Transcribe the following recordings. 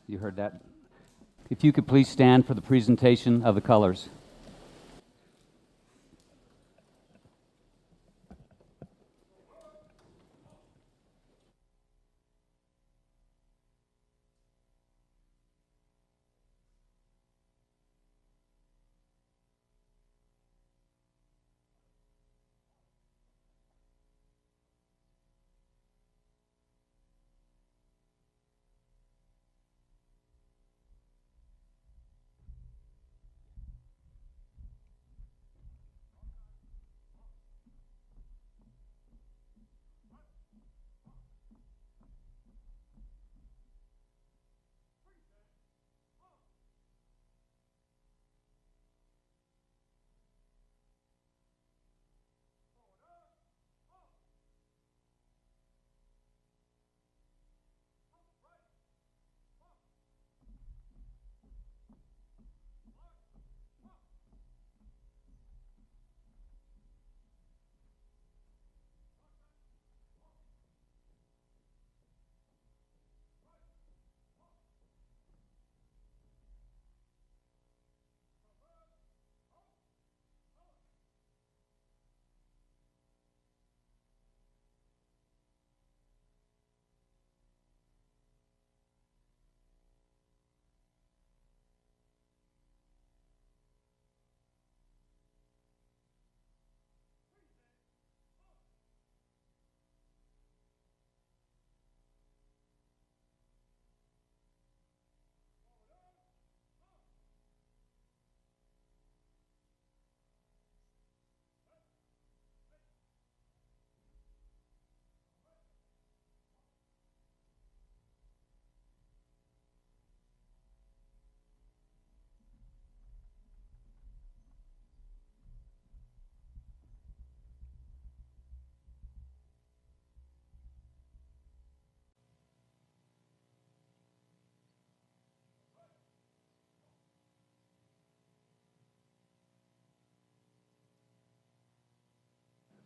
You heard that. If you could please stand for the presentation of the colors.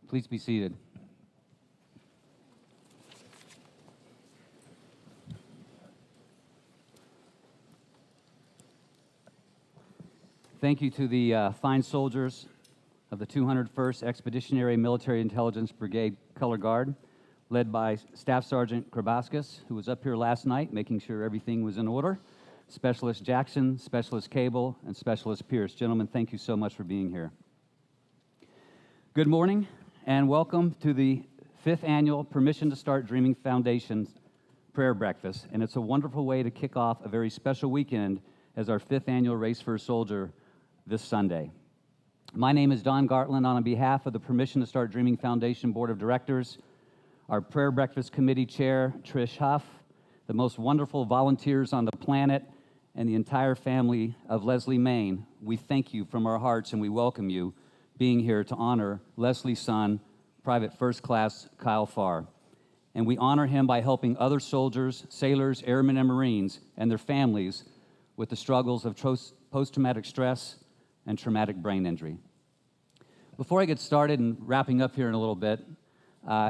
Please be seated. Thank you to the fine soldiers of the 201st Expeditionary Military Intelligence Brigade Color Guard, led by Staff Sergeant Krabaskus, who was up here last night making sure everything was in order, Specialist Jackson, Specialist Cable, and Specialist Pierce. Gentlemen, thank you so much for being here. Good morning, and welcome to the 5th Annual Permission to Start Dreaming Foundation Prayer Breakfast. And it's a wonderful way to kick off a very special weekend as our 5th Annual Race for a Soldier this Sunday. My name is Don Gartland. On behalf of the Permission to Start Dreaming Foundation Board of Directors, our Prayer Breakfast Committee Chair, Trish Huff, the most wonderful volunteers on the planet, and the entire family of Leslie Maine, we thank you from our hearts and we welcome you being here to honor Leslie's son, Private First Class Kyle Farr. And we honor him by helping other soldiers, sailors, airmen, and Marines and their families with the struggles of post-traumatic stress and traumatic brain injury. Before I get started and wrapping up here in a little bit,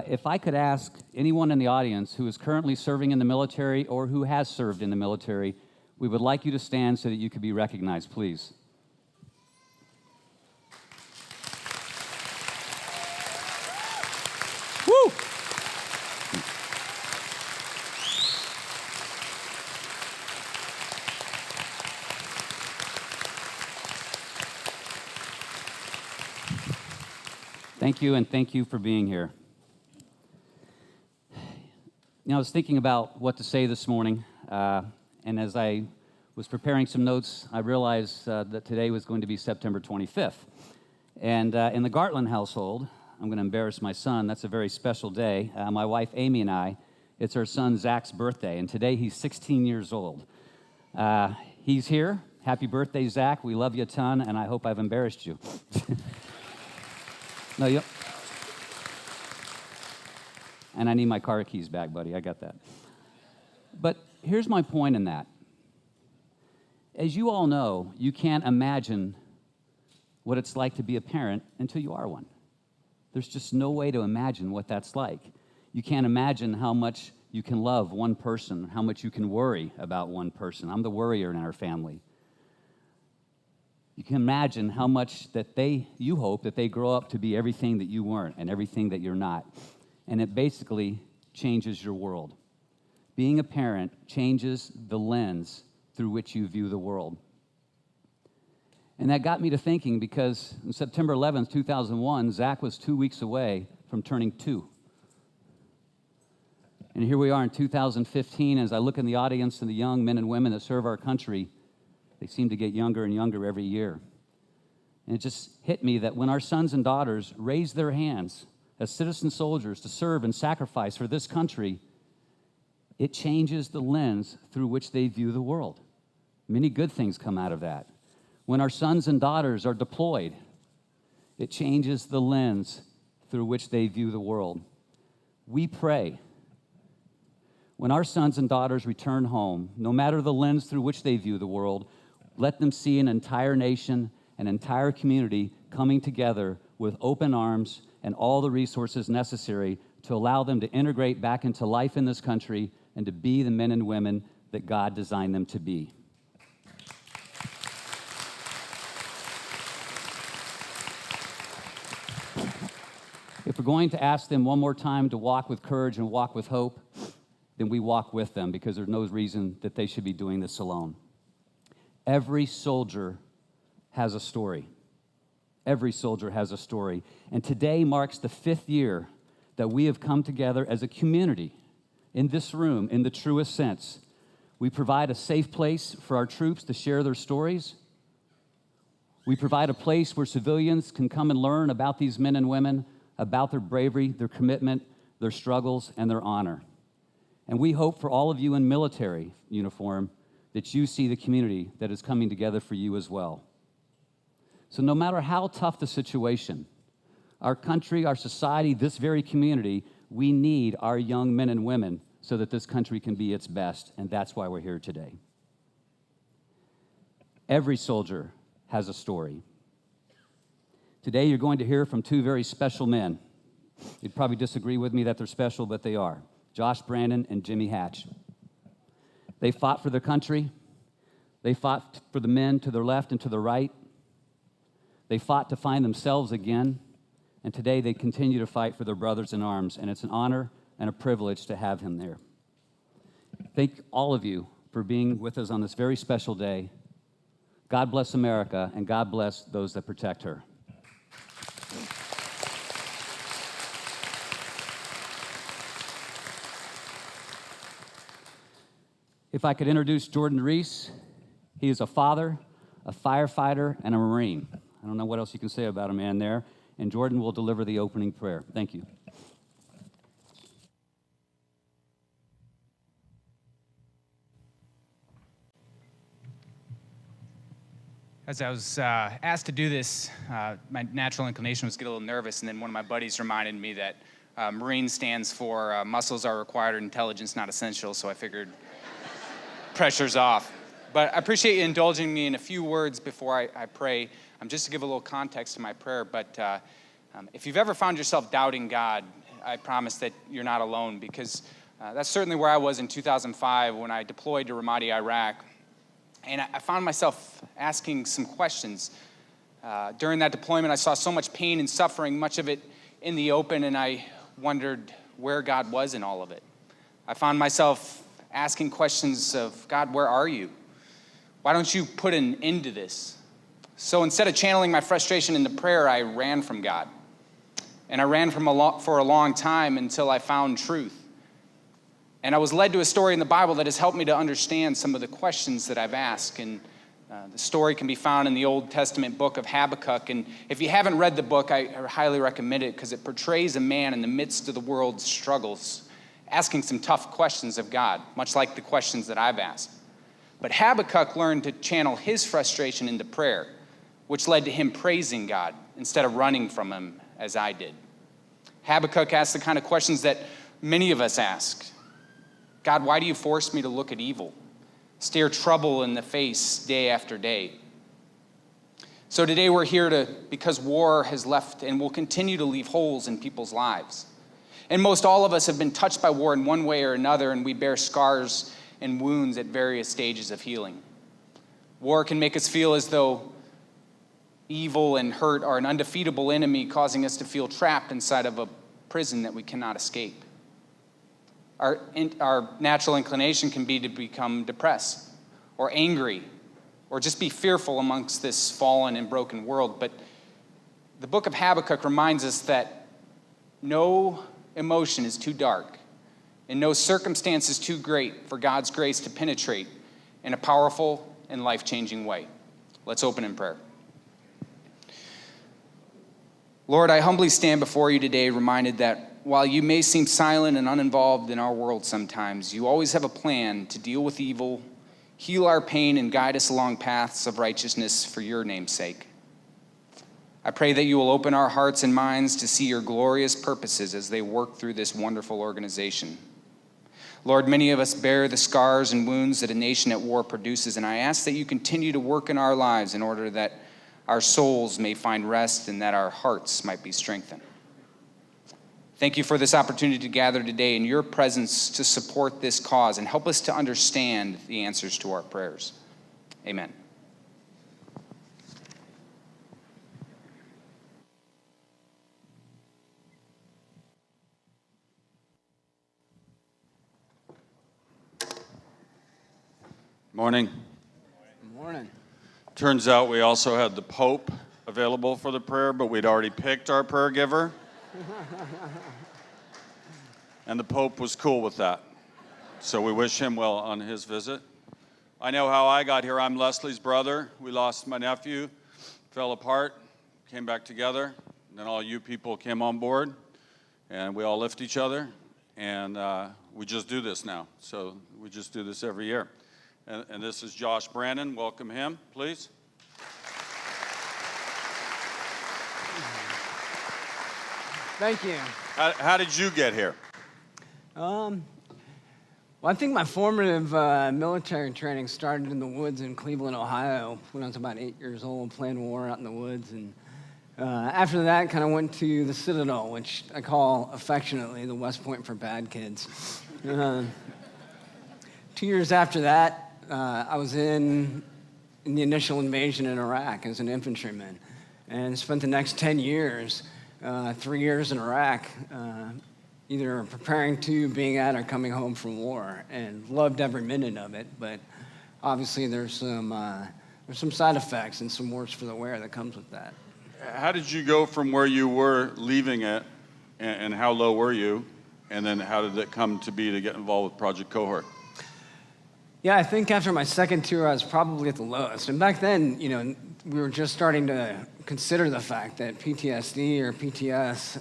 if I could ask anyone in the audience who is currently serving in the military or who has served in the military, we would like you to stand so that you could be recognized, please. Woo! Thank you, and thank you for being here. You know, I was thinking about what to say this morning, and as I was preparing some notes, I realized that today was going to be September 25th. And in the Gartland household, I'm going to embarrass my son, that's a very special day. My wife, Amy, and I, it's our son, Zach's birthday, and today he's 16 years old. He's here. Happy birthday, Zach. We love you a ton, and I hope I've embarrassed you. No, you. And I need my car keys back, buddy. I got that. But here's my point in that. As you all know, you can't imagine what it's like to be a parent until you are one. There's just no way to imagine what that's like. You can't imagine how much you can love one person, how much you can worry about one person. I'm the worrier in our family. You can imagine how much that you hope that they grow up to be everything that you weren't and everything that you're not. And it basically changes your world. Being a parent changes the lens through which you view the world. And that got me to thinking, because on September 11th, 2001, Zach was 2 weeks away from turning 2. And here we are in 2015, as I look in the audience and the young men and women that serve our country, they seem to get younger and younger every year. And it just hit me that when our sons and daughters raise their hands as citizen soldiers to serve and sacrifice for this country, it changes the lens through which they view the world. Many good things come out of that. When our sons and daughters are deployed, it changes the lens through which they view the world. We pray. When our sons and daughters return home, no matter the lens through which they view the world, let them see an entire nation, an entire community coming together with open arms and all the resources necessary to allow them to integrate back into life in this country and to be the men and women that God designed them to be. If we're going to ask them one more time to walk with courage and walk with hope, then we walk with them, because there's no reason that they should be doing this alone. Every soldier has a story. Every soldier has a story. And today marks the 5th year that we have come together as a community in this room in the truest sense. We provide a safe place for our troops to share their stories. We provide a place where civilians can come and learn about these men and women, about their bravery, their commitment, their struggles, and their honor. And we hope for all of you in military uniform that you see the community that is coming together for you as well. So no matter how tough the situation, our country, our society, this very community, we need our young men and women so that this country can be its best, and that's why we're here today. Every soldier has a story. Today you're going to hear from 2 very special men. You'd probably disagree with me that they're special, but they are. Josh Brandon and Jimmy Hatch. They fought for their country. They fought for the men to their left and to the right. They fought to find themselves again, and today they continue to fight for their brothers in arms, and it's an honor and a privilege to have him there. Thank all of you for being with us on this very special day. God bless America, and God bless those that protect her. If I could introduce Jordan Reese, he is a father, a firefighter, and a Marine. I don't know what else you can say about a man there. And Jordan will deliver the opening prayer. Thank you. As I was asked to do this, my natural inclination was to get a little nervous, and then one of my buddies reminded me that Marine stands for muscles are required, intelligence not essential, so I figured pressure's off. But I appreciate you indulging me in a few words before I pray, just to give a little context to my prayer. But if you've ever found yourself doubting God, I promise that you're not alone, because that's certainly where I was in 2005 when I deployed to Ramadi, Iraq. And I found myself asking some questions. During that deployment, I saw so much pain and suffering, much of it in the open, and I wondered where God was in all of it. I found myself asking questions of, God, where are you? Why don't you put an end to this? So instead of channeling my frustration into prayer, I ran from God. And I ran for a long time until I found truth. And I was led to a story in the Bible that has helped me to understand some of the questions that I've asked. And the story can be found in the Old Testament book of Habakkuk. And if you haven't read the book, I highly recommend it, because it portrays a man in the midst of the world's struggles, asking some tough questions of God, much like the questions that I've asked. But Habakkuk learned to channel his frustration into prayer, which led to him praising God instead of running from him as I did. Habakkuk asked the kind of questions that many of us ask. God, why do you force me to look at evil, stare trouble in the face day after day? So today we're here because war has left and will continue to leave holes in people's lives. And most all of us have been touched by war in one way or another, and we bear scars and wounds at various stages of healing. War can make us feel as though evil and hurt are an undefeatable enemy, causing us to feel trapped inside of a prison that we cannot escape. Our natural inclination can be to become depressed or angry or just be fearful amongst this fallen and broken world. But the book of Habakkuk reminds us that no emotion is too dark and no circumstance is too great for God's grace to penetrate in a powerful and life-changing way. Let's open in prayer. Lord, I humbly stand before you today, reminded that while you may seem silent and uninvolved in our world sometimes, you always have a plan to deal with evil, heal our pain, and guide us along paths of righteousness for your name's sake. I pray that you will open our hearts and minds to see your glorious purposes as they work through this wonderful organization. Lord, many of us bear the scars and wounds that a nation at war produces, and I ask that you continue to work in our lives in order that our souls may find rest and that our hearts might be strengthened. Thank you for this opportunity to gather today in your presence to support this cause and help us to understand the answers to our prayers. Amen. Morning. Good morning. Turns out we also had the Pope available for the prayer, but we'd already picked our prayer giver. And the Pope was cool with that. So we wish him well on his visit. I know how I got here. I'm Leslie's brother. We lost my nephew, fell apart, came back together. And then all you people came on board, and we all lift each other. And we just do this now. So we just do this every year. And this is Josh Brandon. Welcome him, please. Thank you. How did you get here? Well, I think my formative military training started in the woods in Cleveland, Ohio, when I was about 8 years old, playing war out in the woods. And after that, kind of went to the Citadel, which I call affectionately the West Point for bad kids. 2 years after that, I was in the initial invasion in Iraq as an infantryman, and spent the next 10 years, 3 years in Iraq, either preparing to, being at, or coming home from war, and loved every minute of it. But obviously, there's some side effects and some worse for the wear that comes with that. How did you go from where you were leaving it, and how low were you, and then how did it come to be to get involved with Project Cohort? Yeah, I think after my second tour, I was probably at the lowest. And back then, we were just starting to consider the fact that PTSD or PTS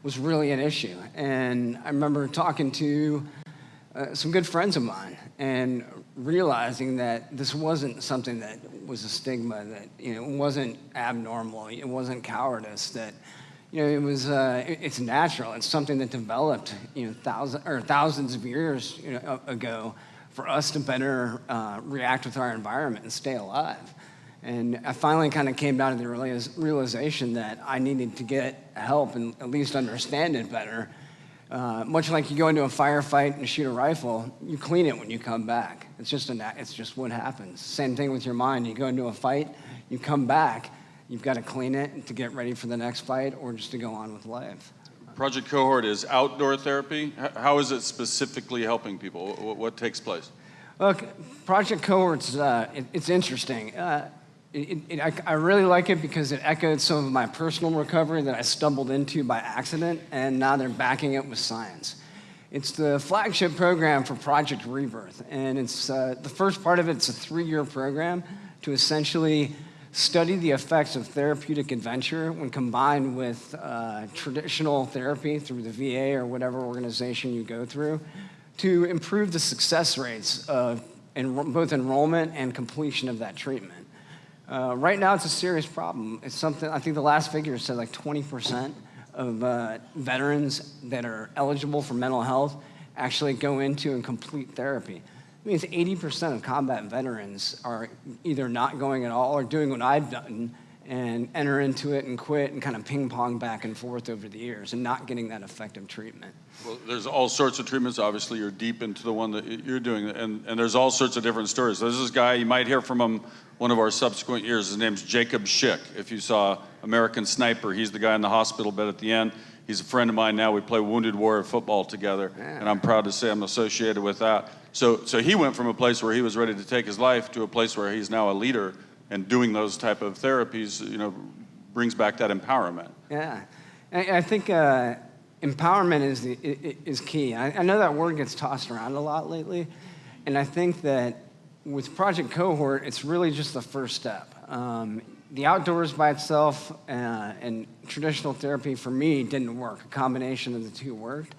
was really an issue. And I remember talking to some good friends of mine and realizing that this wasn't something that was a stigma, that it wasn't abnormal, it wasn't cowardice, that it was it's natural. It's something that developed thousands of years ago for us to better react with our environment and stay alive. And I finally kind of came down to the realization that I needed to get help and at least understand it better. Much like you go into a firefight and shoot a rifle, you clean it when you come back. It's just what happens. Same thing with your mind. You go into a fight, you come back, you've got to clean it to get ready for the next fight or just to go on with life. Project Cohort is outdoor therapy. How is it specifically helping people? What takes place? Look, Project Cohort's, it's interesting. I really like it because it echoed some of my personal recovery that I stumbled into by accident, and now they're backing it with science. It's the flagship program for Project Rebirth, and it's the first part of it's a 3-year program to essentially study the effects of therapeutic adventure when combined with traditional therapy through the VA or whatever organization you go through to improve the success rates of both enrollment and completion of that treatment. Right now, it's a serious problem. It's something, I think the last figure said like 20% of veterans that are eligible for mental health actually go into and complete therapy. It means 80% of combat veterans are either not going at all or doing what I've done and enter into it and quit and kind of ping pong back and forth over the years and not getting that effective treatment. Well, there's all sorts of treatments. Obviously, you're deep into the one that you're doing, and there's all sorts of different stories. There's this guy, you might hear from him one of our subsequent years. His name's Jacob Schick. If you saw American Sniper, he's the guy in the hospital bed at the end. He's a friend of mine now. We play Wounded Warrior football together, and I'm proud to say I'm associated with that. So he went from a place where he was ready to take his life to a place where he's now a leader, and doing those type of therapies, brings back that empowerment. Yeah, I think empowerment is key. I know that word gets tossed around a lot lately, and I think that with Project Cohort, it's really just the first step. The outdoors by itself and traditional therapy for me didn't work. A combination of the two worked.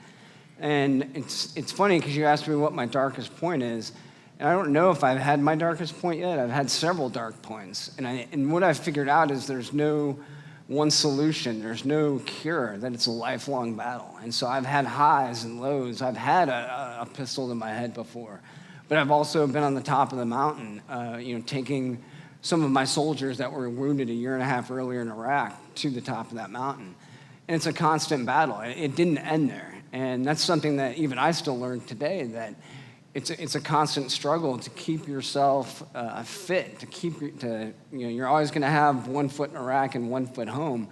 And it's funny because you asked me what my darkest point is, and I don't know if I've had my darkest point yet. I've had several dark points. And what I've figured out is there's no one solution. There's no cure, that it's a lifelong battle. And so I've had highs and lows. I've had a pistol to my head before. But I've also been on the top of the mountain, taking some of my soldiers that were wounded a year and a half earlier in Iraq to the top of that mountain. And it's a constant battle. It didn't end there. And that's something that even I still learn today, that it's a constant struggle to keep yourself fit, you're always going to have 1 foot in Iraq and 1 foot home,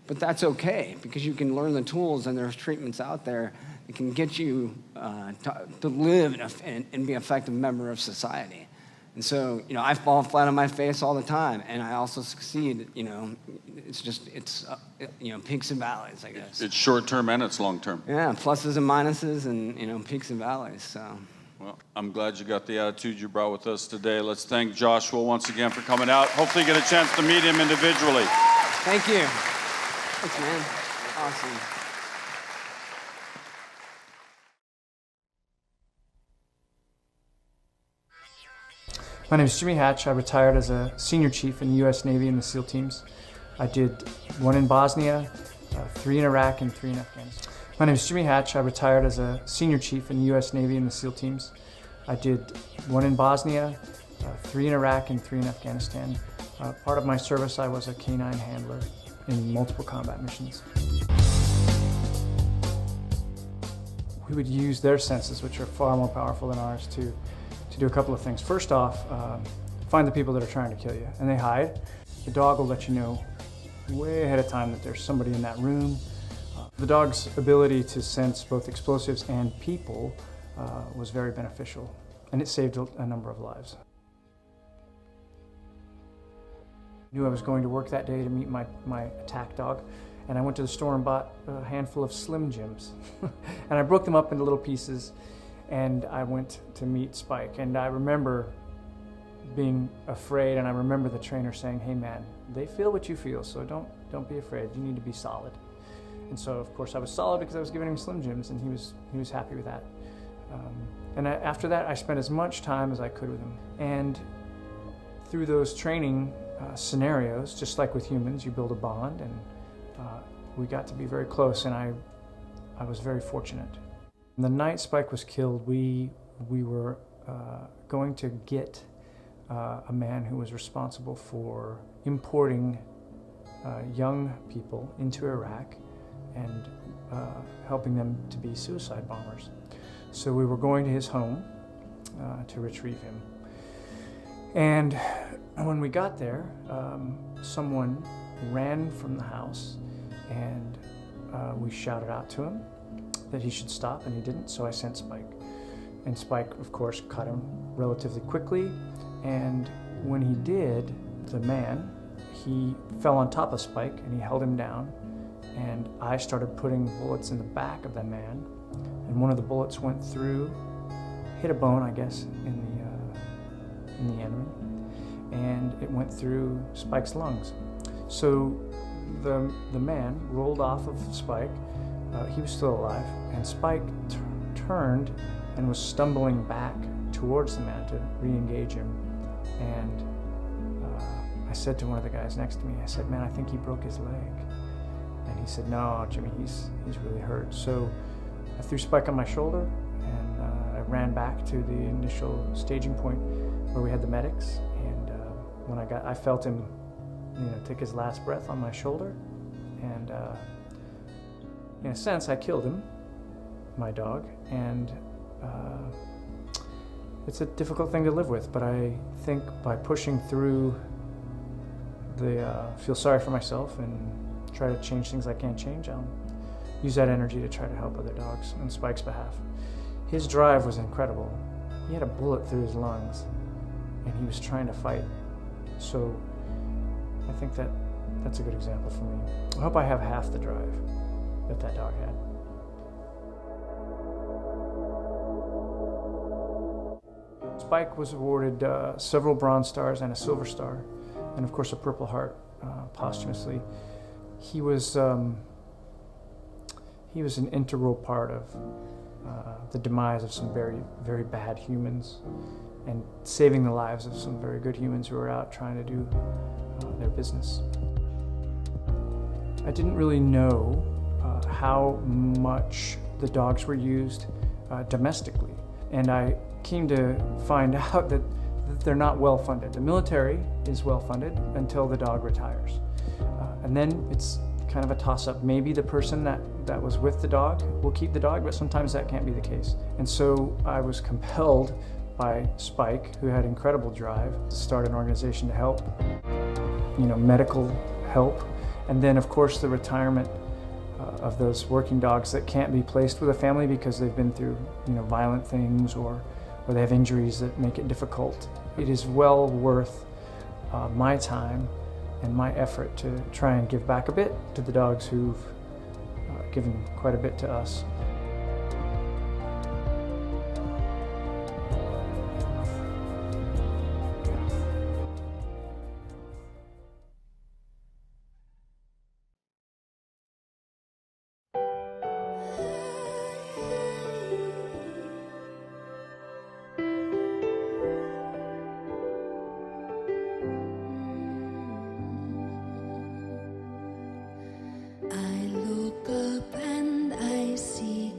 but that's okay because you can learn the tools and there's treatments out there that can get you to live and be an effective member of society. And so, I fall flat on my face all the time, and I also succeed. It's peaks and valleys, I guess. It's short-term and it's long-term. Yeah, pluses and minuses and, peaks and valleys, so. Well, I'm glad you got the attitude you brought with us today. Let's thank Joshua once again for coming out. Hopefully you get a chance to meet him individually. Thank you. Thanks, man. Awesome. My name is Jimmy Hatch. I retired as a senior chief in the U.S. Navy in the SEAL teams. I did 1 in Bosnia, 3 in Iraq, and 3 in Afghanistan. My name is Jimmy Hatch. I retired as a senior chief in the U.S. Navy in the SEAL teams. I did 1 in Bosnia, 3 in Iraq, and 3 in Afghanistan. Part of my service, I was a K-9 handler in multiple combat missions. We would use their senses, which are far more powerful than ours, to do a couple of things. First off, find the people that are trying to kill you, and they hide. The dog will let you know way ahead of time that there's somebody in that room. The dog's ability to sense both explosives and people was very beneficial, and it saved a number of lives. I knew I was going to work that day to meet my attack dog, and I went to the store and bought a handful of Slim Jims. And I broke them up into little pieces, and I went to meet Spike. And I remember being afraid, and I remember the trainer saying, "Hey man, they feel what you feel, so don't be afraid. You need to be solid." And so of course I was solid because I was giving him Slim Jims, and he was happy with that. After that, I spent as much time as I could with him. And through those training scenarios, just like with humans, you build a bond, and we got to be very close, and I was very fortunate. The night Spike was killed, we were going to get a man who was responsible for importing young people into Iraq and helping them to be suicide bombers. So we were going to his home to retrieve him. And when we got there, someone ran from the house, and we shouted out to him that he should stop, and he didn't, so I sent Spike. And Spike, of course, caught him relatively quickly, and when he did, the man, he fell on top of Spike, and he held him down, and I started putting bullets in the back of the man, and one of the bullets went through, hit a bone, I guess, in the enemy, and it went through Spike's lungs. So the man rolled off of Spike. He was still alive, and Spike turned and was stumbling back towards the man to re-engage him. And I said to one of the guys next to me, I said, "Man, I think he broke his leg." And he said, "No, Jimmy, he's really hurt." So I threw Spike on my shoulder, and I ran back to the initial staging point where we had the medics. And when I felt him took his last breath on my shoulder, and in a sense, I killed him, my dog, and it's a difficult thing to live with, but I think by pushing through feel sorry for myself and try to change things I can't change, I'll use that energy to try to help other dogs on Spike's behalf. His drive was incredible. He had a bullet through his lungs, and he was trying to fight. So I think that's a good example for me. I hope I have half the drive that dog had. Spike was awarded several Bronze Stars and a Silver Star, and of course a Purple Heart posthumously. He was an integral part of the demise of some very, very bad humans and saving the lives of some very good humans who were out trying to do their business. I didn't really know how much the dogs were used domestically, and I came to find out that they're not well funded. The military is well funded until the dog retires, and then it's kind of a toss-up. Maybe the person that was with the dog will keep the dog, but sometimes that can't be the case. And so I was compelled by Spike, who had incredible drive, to start an organization to help, medical help, and then of course the retirement of those working dogs that can't be placed with a family because they've been through violent things or they have injuries that make it difficult. It is well worth my time and my effort to try and give back a bit to the dogs who've given quite a bit to us. I look up and I see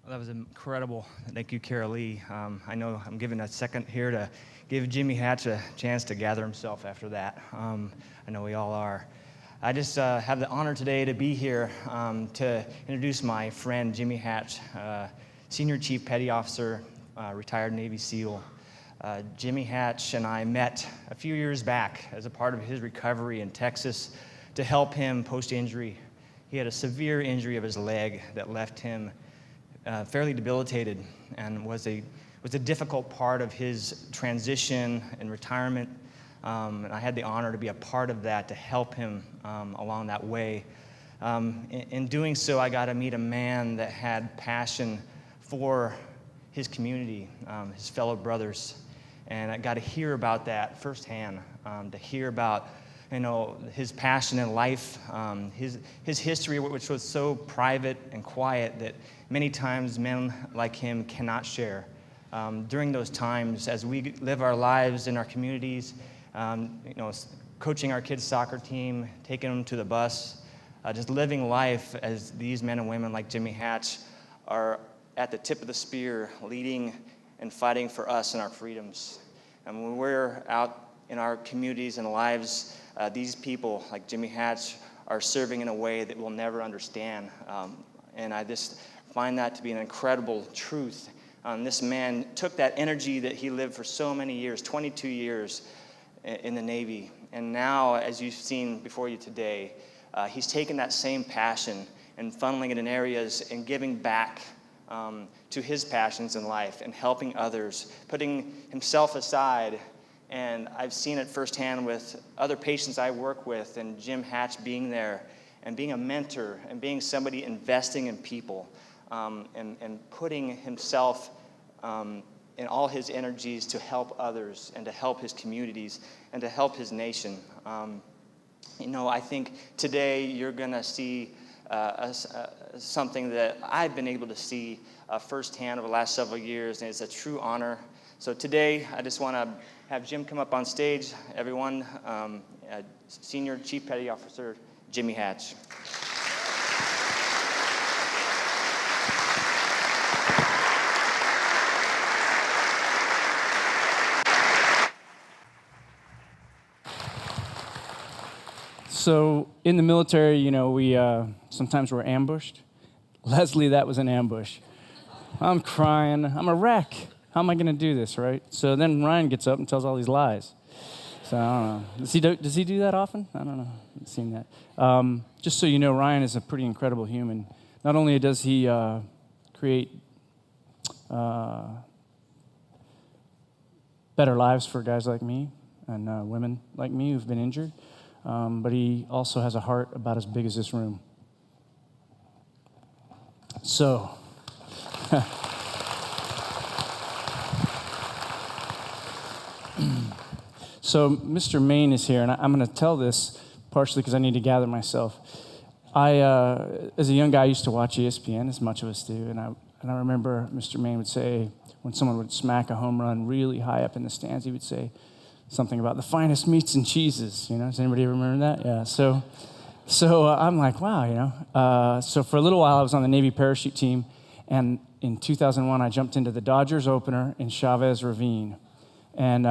Well, that was incredible. Thank you, Carol Lee. I know I'm giving a second here to give Jimmy Hatch a chance to gather himself after that. I know we all are. I just have the honor today to be here to introduce my friend Jimmy Hatch, Senior Chief Petty Officer, retired Navy SEAL. Jimmy Hatch and I met a few years back as a part of his recovery in Texas to help him post-injury. He had a severe injury of his leg that left him fairly debilitated and was a difficult part of his transition and retirement. And I had the honor to be a part of that to help him along that way. In doing so, I got to meet a man that had passion for his community, his fellow brothers, and I got to hear about that firsthand. To hear about, his passion in life, his history, which was so private and quiet that many times men like him cannot share. During those times, as we live our lives in our communities, coaching our kids' soccer team, taking them to the bus, just living life as these men and women like Jimmy Hatch are at the tip of the spear, leading and fighting for us and our freedoms. And when we're out in our communities and lives, these people like Jimmy Hatch are serving in a way that we'll never understand. And I just find that to be an incredible truth. This man took that energy that he lived for so many years, 22 years in the Navy. And now, as you've seen before you today, he's taken that same passion and funneling it in areas and giving back to his passions in life and helping others, putting himself aside. And I've seen it firsthand with other patients I work with, and Jim Hatch being there and being a mentor and being somebody investing in people and putting himself in all his energies to help others and to help his communities and to help his nation. I think today you're going to see something that I've been able to see firsthand over the last several years, and it's a true honor. So today, I just want to have Jim come up on stage. Everyone, Senior Chief Petty Officer Jimmy Hatch. So in the military, we sometimes we're ambushed. Leslie, that was an ambush. I'm crying. I'm a wreck. How am I going to do this, right? So then Ryan gets up and tells all these lies. So I don't know. Does he do that often? I don't know. I haven't seen that. Just so you know, Ryan is a pretty incredible human. Not only does he create better lives for guys like me and women like me who've been injured, but he also has a heart about as big as this room. So, so Mr. Maine is here, and I'm going to tell this partially because I need to gather myself. I, as a young guy, used to watch ESPN, as much of us do, and I remember Mr. Maine would say, when someone would smack a home run really high up in the stands, he would say something about the finest meats and cheeses. Does anybody remember that? Yeah. So I'm like, wow, So for a little while, I was on the Navy parachute team, and in 2001, I jumped into the Dodgers opener in Chavez Ravine, and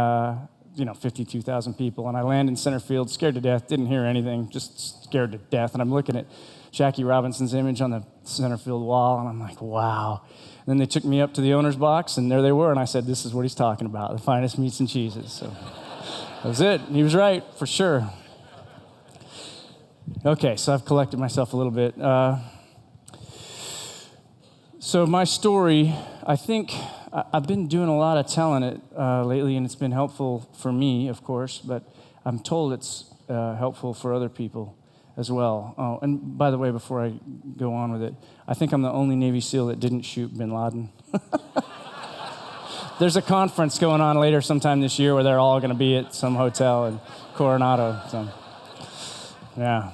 52,000 people, and I land in center field, scared to death, didn't hear anything, just scared to death, and I'm looking at Jackie Robinson's image on the center field wall, and I'm like, wow. And then they took me up to the owner's box, and there they were, and I said, this is what he's talking about, the finest meats and cheeses. So that was it. He was right, for sure. Okay, so I've collected myself a little bit. So my story, I think I've been doing a lot of telling it lately, and it's been helpful for me, of course, but I'm told it's helpful for other people as well. Oh, and by the way, before I go on with it, I think I'm the only Navy SEAL that didn't shoot bin Laden. There's a conference going on later sometime this year where they're all going to be at some hotel in Coronado. So, yeah.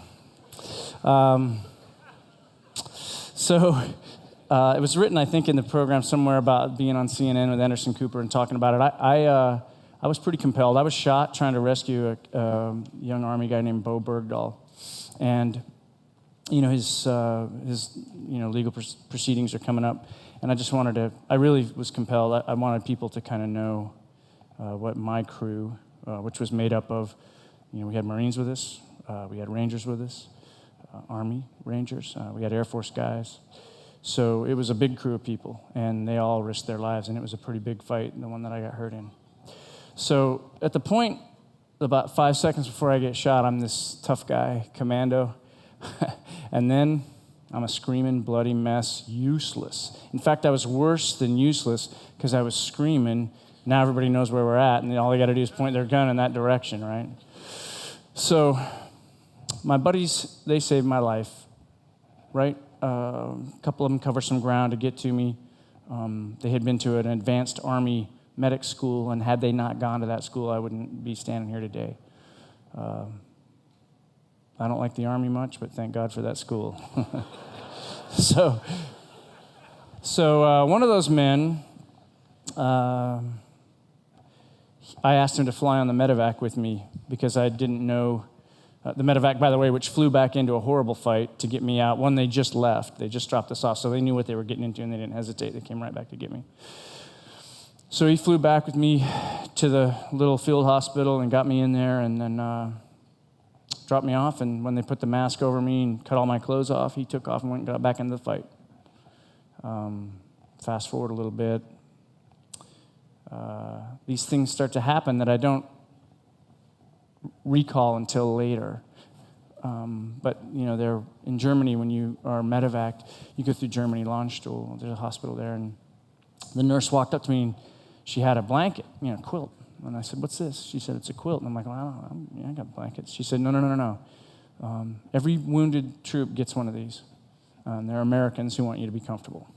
It was written, I think, in the program somewhere about being on CNN with Anderson Cooper and talking about it. I was pretty compelled. I was shot trying to rescue a young Army guy named Bowe Bergdahl, and his legal proceedings are coming up, And I really was compelled. I wanted people to kind of know what my crew, which was made up of, we had Marines with us, we had Rangers with us, Army Rangers, we had Air Force guys. So it was a big crew of people, and they all risked their lives, and it was a pretty big fight, the one that I got hurt in. So at the point, about 5 seconds before I get shot, I'm this tough guy, commando, and then I'm a screaming, bloody mess, useless. In fact, I was worse than useless because I was screaming. Now everybody knows where we're at, and all they got to do is point their gun in that direction, right? So my buddies, they saved my life, right? A couple of them covered some ground to get to me. They had been to an advanced Army medic school, and had they not gone to that school, I wouldn't be standing here today. I don't like the Army much, but thank God for that school. So one of those men, I asked him to fly on the medevac with me because I didn't know the medevac, by the way, which flew back into a horrible fight to get me out. One, they just left. They just dropped us off, so they knew what they were getting into, and they didn't hesitate. They came right back to get me. So he flew back with me to the little field hospital and got me in there, and then dropped me off. And when they put the mask over me and cut all my clothes off, he took off and went and got back into the fight. Fast forward a little bit. These things start to happen that I don't recall until later. But, they're in Germany when you are medevac. You go through Germany, Landstuhl. There's a hospital there. And the nurse walked up to me, and she had a blanket, quilt. And I said, "What's this?" She said, "It's a quilt." And I'm like, "Well, I got blankets." She said, No. Every wounded troop gets one of these. They're Americans who want you to be comfortable.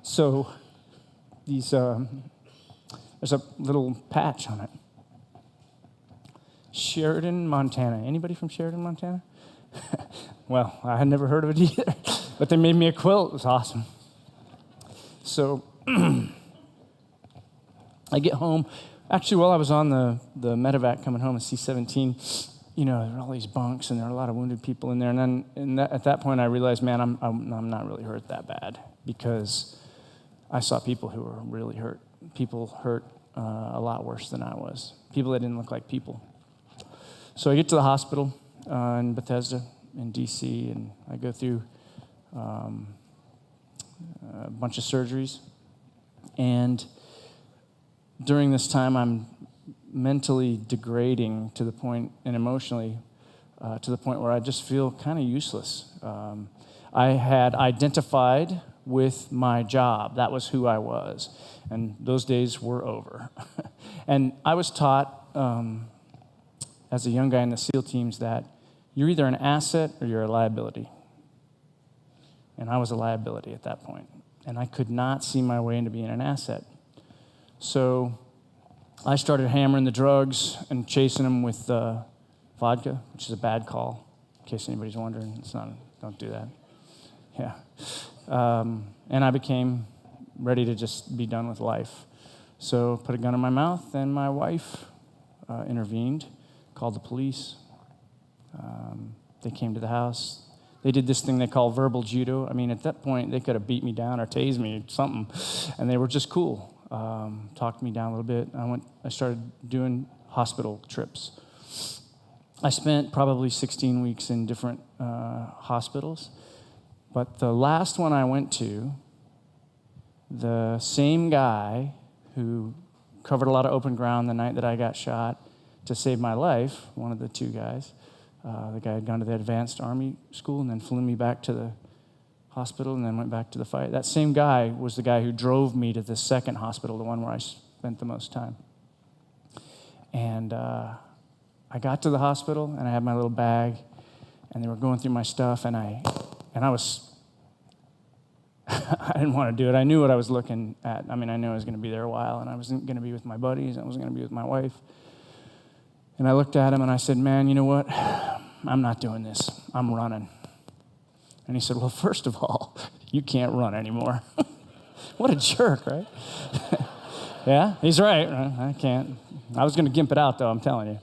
So these, there's a little patch on it. Sheridan, Montana. Anybody from Sheridan, Montana? Well, I had never heard of it either, but they made me a quilt. It was awesome. So I get home. Actually, while I was on the medevac coming home, a C-17, there were all these bunks, and there were a lot of wounded people in there. And then at that point, I realized, man, I'm not really hurt that bad, because I saw people who were really hurt. People hurt a lot worse than I was. People that didn't look like people. So I get to the hospital in Bethesda, in D.C., and I go through a bunch of surgeries. And during this time, I'm mentally degrading to the point, and emotionally to the point where I just feel kind of useless. I had identified with my job. That was who I was. And those days were over. And I was taught as a young guy in the SEAL teams that you're either an asset or you're a liability. And I was a liability at that point. And I could not see my way into being an asset. So I started hammering the drugs and chasing them with vodka, which is a bad call, in case anybody's wondering. Don't do that. Yeah. And I became ready to just be done with life. So put a gun in my mouth, and my wife intervened, called the police. They came to the house. They did this thing they call verbal judo. I mean, at that point, they could have beat me down or tased me or something, and they were just cool. Talked me down a little bit. I started doing hospital trips. I spent probably 16 weeks in different hospitals, but the last one I went to, the same guy who covered a lot of open ground the night that I got shot to save my life, one of the two guys, the guy had gone to the advanced Army school and then flew me back to the hospital and then went back to the fight. That same guy was the guy who drove me to the second hospital, the one where I spent the most time. And I got to the hospital, and I had my little bag, and they were going through my stuff, and I was, I didn't want to do it. I knew what I was looking at. I mean, I knew I was going to be there a while, and I wasn't going to be with my buddies, I wasn't going to be with my wife. And I looked at him, and I said, "Man, you know what? I'm not doing this. I'm running." And he said, "Well, first of all, you can't run anymore." What a jerk, right? Yeah, he's right. I can't. I was going to gimp it out, though, I'm telling you.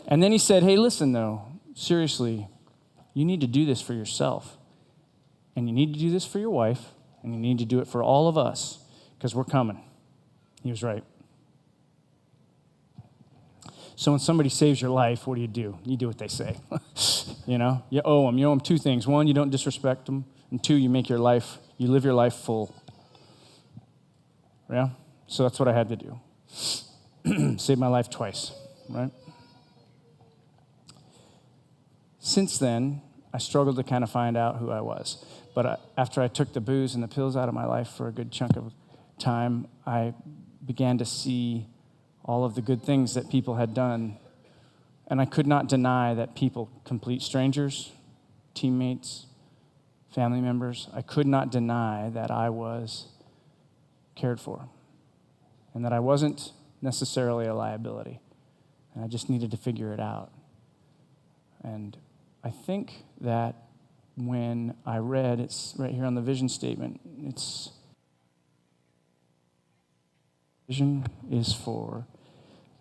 And then he said, "Hey, listen, though, seriously, you need to do this for yourself. And you need to do this for your wife, and you need to do it for all of us, because we're coming. He was right. So when somebody saves your life, what do? You do what they say. You know, you owe them. You owe them two things. One, you don't disrespect them. And two, you live your life full. Yeah? So that's what I had to do. Saved my life twice, right? Since then, I struggled to kind of find out who I was. But after I took the booze and the pills out of my life for a good chunk of time, I began to see all of the good things that people had done. And I could not deny that people, complete strangers, teammates, family members, I could not deny that I was cared for and that I wasn't necessarily a liability. And I just needed to figure it out. And I think that when I read, it's right here on the vision statement, vision is for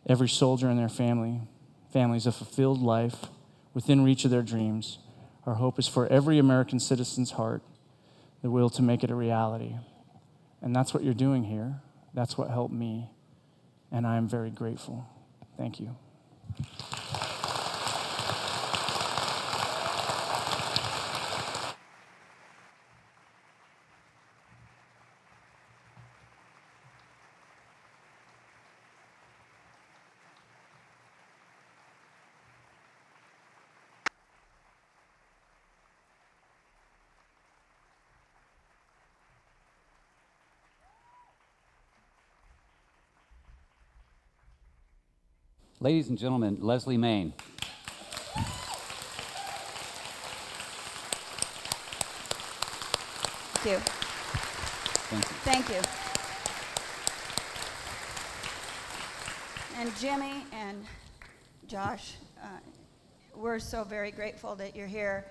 every soldier and their families a fulfilled life within reach of their dreams. Our hope is for every American citizen's heart, the will to make it a reality. And that's what you're doing here. That's what helped me. And I'm very grateful. Thank you. Ladies and gentlemen, Leslie Main. Thank you. Thank you. Thank you. And Jimmy and Josh, we're so very grateful that you're here.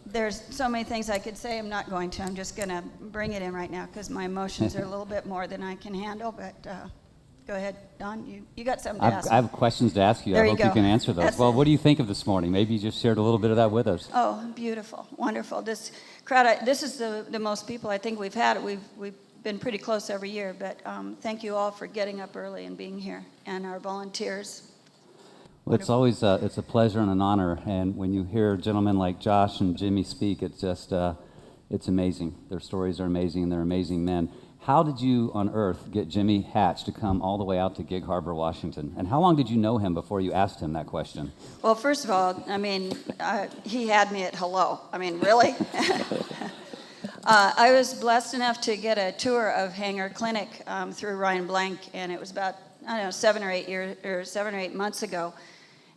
There's so many things I could say. I'm not going to. I'm just going to bring it in right now because my emotions are a little bit more than I can handle. But go ahead, Don. You got something to ask. I have questions to ask you. There I you hope go. you can answer those. That's Well, it. what do you think of this morning? Maybe you just shared a little bit of that with us. Oh, beautiful, wonderful. This crowd, this is the most people I think we've had. We've been pretty close every year, but thank you all for getting up early and being here, and our volunteers. Well, it's always it's a pleasure and an honor, and when you hear gentlemen like Josh and Jimmy speak, it's just it's amazing. Their stories are amazing, and they're amazing men. How did you on earth get Jimmy Hatch to come all the way out to Gig Harbor, Washington? And how long did you know him before you asked him that question? Well, first of all, I mean, he had me at hello. I mean, really? I was blessed enough to get a tour of Hangar Clinic through Ryan Blank, and it was about, I don't know, 7 or 8 months ago.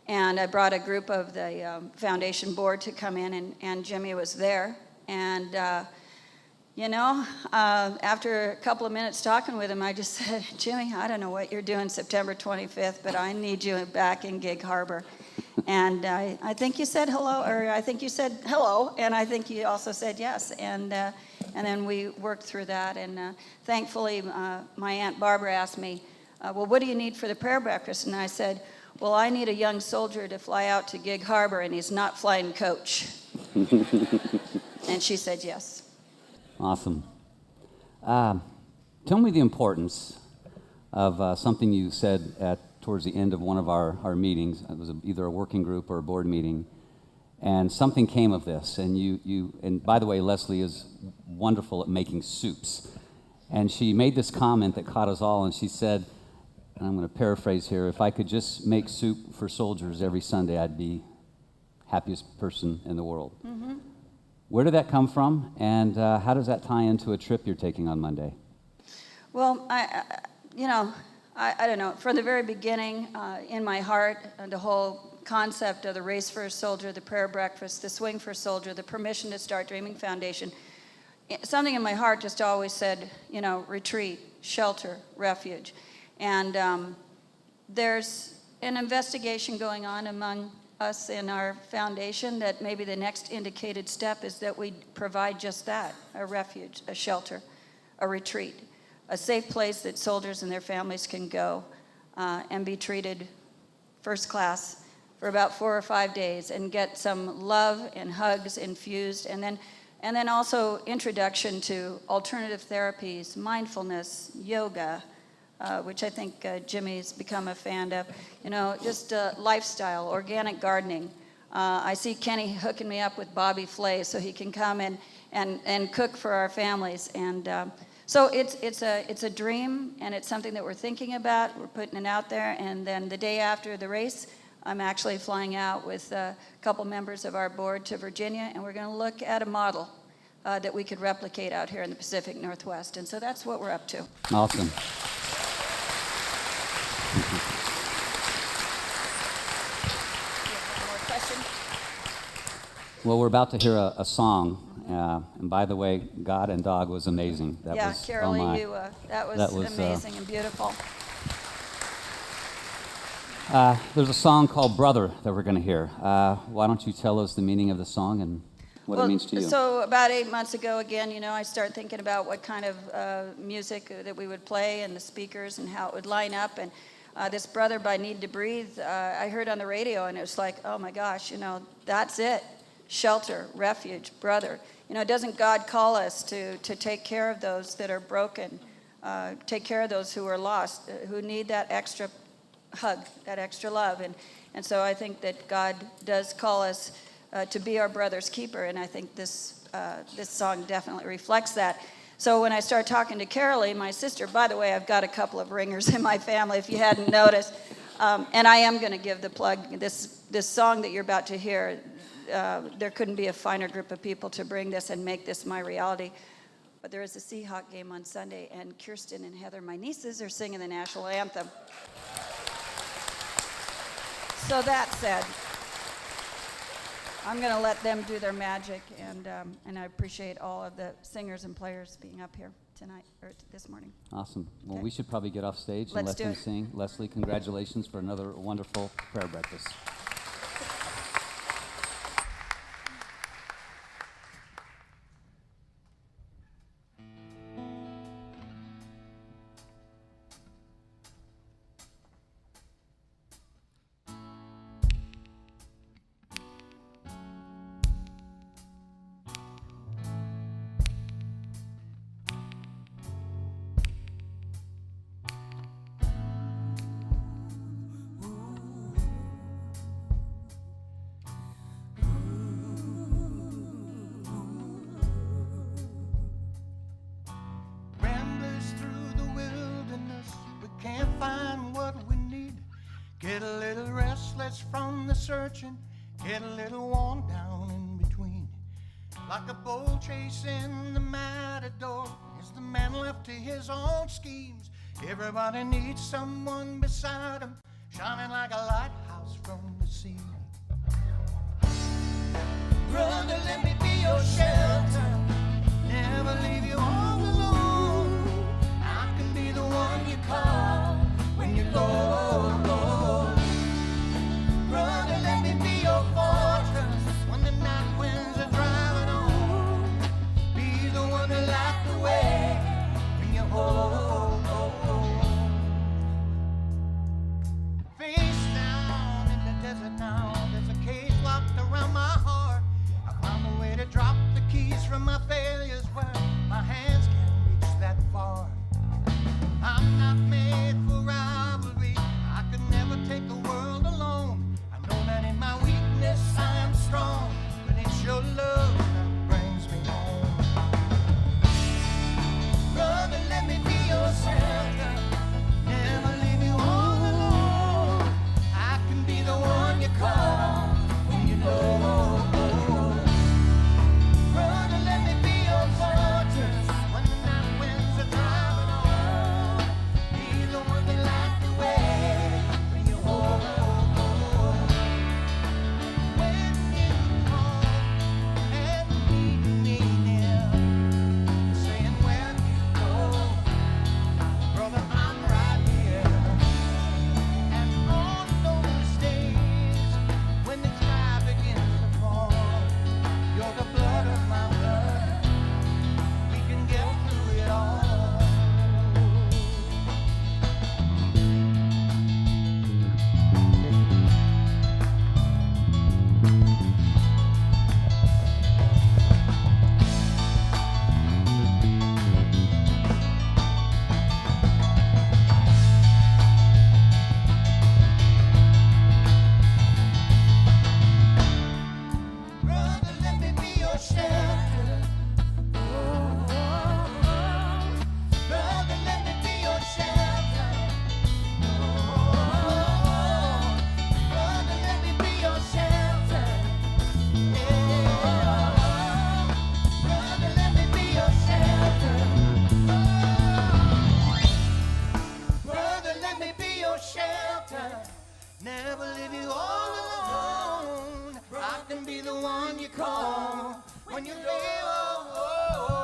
And I brought a group of the foundation board to come in, and Jimmy was there. And you know, after a couple of minutes talking with him, I just said, Jimmy, I don't know what you're doing September 25th, but I need you back in Gig Harbor. And I think you said hello, or I think you said hello, and I think you also said yes. And then we worked through that. And thankfully, my Aunt Barbara asked me, well, what do you need for the prayer breakfast? And I said, well, I need a young soldier to fly out to Gig Harbor, and he's not flying coach. And she said yes. Awesome. Tell me the importance of something you said towards the end of one of our meetings. It was either a working group or a board meeting, and something came of this. And and by the way, Leslie is wonderful at making soups. And she made this comment that caught us all, and she said, and I'm going to paraphrase here, if I could just make soup for soldiers every Sunday, I'd be happiest person in the world. Mm-hmm. Where did that come from, and how does that tie into a trip you're taking on Monday? Well, I don't know. From the very beginning, in my heart, the whole concept of the Race for a Soldier, the prayer breakfast, the Swing for a Soldier, the Permission to Start Dreaming Foundation, something in my heart just always said, retreat, shelter, refuge. And there's an investigation going on among us in our foundation that maybe the next indicated step is that we provide just that, a refuge, a shelter, a retreat, a safe place that soldiers and their families can go and be treated first class for about 4 or 5 days and get some love and hugs infused, and then also introduction to alternative therapies, mindfulness, yoga, which I think Jimmy's become a fan of, just lifestyle, organic gardening. I see Kenny hooking me up with Bobby Flay so he can come and cook for our families. And so it's a dream, and it's something that we're thinking about. We're putting it out there, and then the day after the race, I'm actually flying out with a couple members of our board to Virginia, and we're going to look at a model that we could replicate out here in the Pacific Northwest. And so that's what we're up to. Awesome. Well, we're about to hear a song. And by the way, God and Dog was amazing. That Yeah, was, Carol, oh my. that was amazing and beautiful. There's a song called Brother that we're going to hear. Why don't you tell us the meaning of the song and what it means to you? So about 8 months ago, again, I start thinking about what kind of music that we would play and the speakers and how it would line up. And this Brother by Need to Breathe, I heard on the radio, and it was like, oh my gosh, that's it. Shelter, refuge, brother. Doesn't God call us to take care of those that are broken, take care of those who are lost, who need that extra hug, that extra love? And so I think that God does call us to be our brother's keeper, and I think this song definitely reflects that. So when I start talking to Carolee, my sister, by the way, I've got a couple of ringers in my family, if you hadn't noticed, and I am going to give the plug. This song that you're about to hear, there couldn't be a finer group of people to bring this and make this my reality. But there is a Seahawk game on Sunday, and Kirsten and Heather, my nieces, are singing the national anthem. So that said, I'm going to let them do their magic, and I appreciate all of the singers and players being up here tonight, or this morning. Awesome. Well, Okay. we should probably get off stage and Let's let them do it. sing. Leslie, congratulations for another wonderful prayer breakfast. Ramblers through the wilderness, we can't find what we need. Get a little restless from the searching, get a little worn down in between. Like a bull chasing the matador, is the man left to his own schemes? Everybody needs someone beside him, shining like a lighthouse from the sea. Brother, let me be your shelter, never leave you all alone. I can be the one you call when you go. Brother, let me be your fortress when the night winds are driving on. Be the one to light the way, bring you home. Face down in the desert now, there's a cage locked around my heart. I found a way to drop the keys from my failures where my hands can't reach that far. I'm not made for rivalry, I could never take the world alone. I know that in my weakness I am strong, but it's your love that brings me home. Brother, let me be your shelter, never leave you all alone. I can be the one you call when you know. Brother, let me be your fortress when the night winds are driving on. Be the one that light the way, bring you home. When you call and meet me near, saying where you go, brother, I'm right here. And on those days when the sky begins to fall, you're the blood of my blood. We can get through it all. when you live.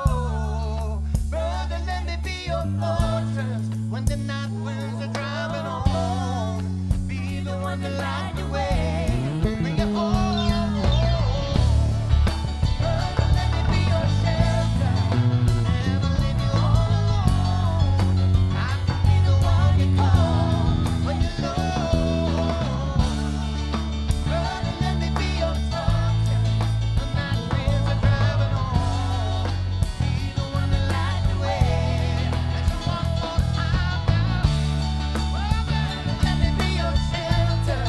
Oh, brother, let me be your fortress when the night winds are driving on. Be the one to light the way. Bring it home. Brother, let me be your shelter. Never leave you all alone. I can be the one you call when you're low. Brother, let me be your fortress. The night winds are driving on. Be the one to light the way. Let you walk more time now. Brother, let me be your shelter.